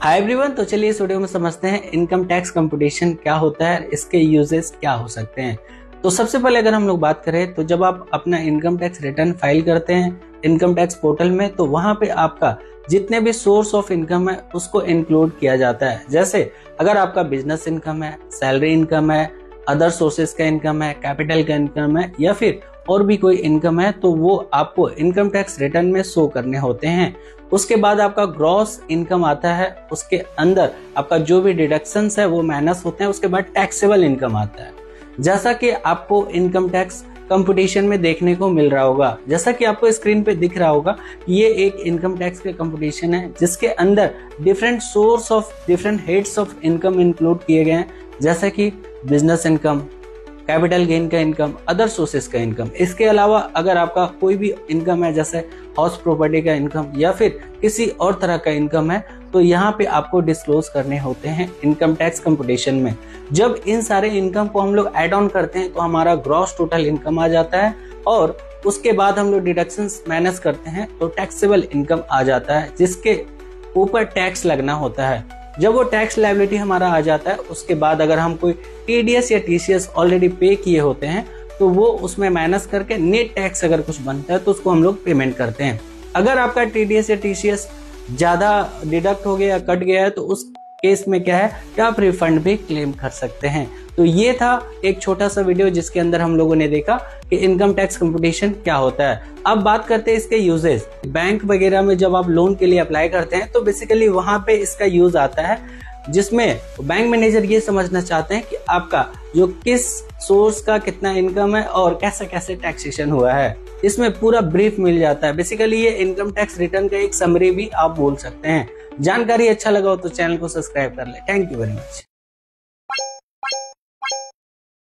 Hi everyone, तो चलिए इस वीडियो में समझते हैं इनकम टैक्स कंप्यूटेशन क्या होता है, इसके यूजेस क्या हो सकते हैं। तो सबसे पहले अगर हम लोग बात करें तो जब आप अपना इनकम टैक्स रिटर्न फाइल करते हैं इनकम टैक्स पोर्टल में, तो वहां पे आपका जितने भी सोर्स ऑफ इनकम है उसको इंक्लूड किया जाता है। जैसे अगर आपका बिजनेस इनकम है, सैलरी इनकम है, अदर सोर्सेज का इनकम है, कैपिटल का इनकम है या फिर और भी कोई इनकम है, तो वो आपको इनकम टैक्स रिटर्न में शो करने होते हैं। उसके बाद आपका ग्रॉस इनकम आता है, उसके अंदर आपका जो भी डिडक्शंस है वो माइनस होते हैं। उसके बाद टैक्सेबल इनकम आता है, जैसा कि आपको इनकम टैक्स कंप्यूटेशन में देखने को मिल रहा होगा। जैसा कि आपको स्क्रीन पे दिख रहा होगा, ये एक इनकम टैक्स का कंप्यूटेशन है जिसके अंदर different source of different heads of income include किए गए हैं, जैसे कि बिजनेस इनकम, कैपिटल गेन का इनकम, अदर सोर्सेज का इनकम। इसके अलावा अगर आपका कोई भी इनकम है जैसे हाउस प्रॉपर्टी का इनकम या फिर किसी और तरह का इनकम है, तो यहाँ पे आपको डिस्क्लोज करने होते हैं इनकम टैक्स कंप्यूटेशन में। जब इन सारे इनकम को हम लोग ऐड ऑन करते हैं तो हमारा ग्रॉस टोटल इनकम आ जाता है और उसके बाद हम लोग डिडक्शंस माइनस करते हैं तो टैक्सेबल इनकम आ जाता है, जिसके ऊपर टैक्स लगना होता है। जब वो टैक्स लायबिलिटी हमारा आ जाता है, उसके बाद अगर हम कोई टीडीएस या टीसीएस ऑलरेडी पे किए होते हैं तो वो उसमें माइनस करके नेट टैक्स अगर कुछ बनता है तो उसको हम लोग पेमेंट करते हैं। अगर आपका टीडीएस या टीसीएस ज्यादा डिडक्ट हो गया या कट गया है तो उस केस में क्या है कि आप रिफंड भी क्लेम कर सकते हैं। तो ये था एक छोटा सा वीडियो जिसके अंदर हम लोगों ने देखा कि इनकम टैक्स कंप्यूटेशन क्या होता है। अब बात करते हैं इसके यूजेस। बैंक वगैरह में जब आप लोन के लिए अप्लाई करते हैं तो बेसिकली वहां पे इसका यूज आता है, जिसमें बैंक मैनेजर ये समझना चाहते हैं कि आपका जो किस सोर्स का कितना इनकम है और कैसे कैसे टैक्सेशन हुआ है। इसमें पूरा ब्रीफ मिल जाता है। बेसिकली ये इनकम टैक्स रिटर्न का एक समरी भी आप बोल सकते हैं। जानकारी अच्छा लगा हो तो चैनल को सब्सक्राइब कर ले। Thank you very much.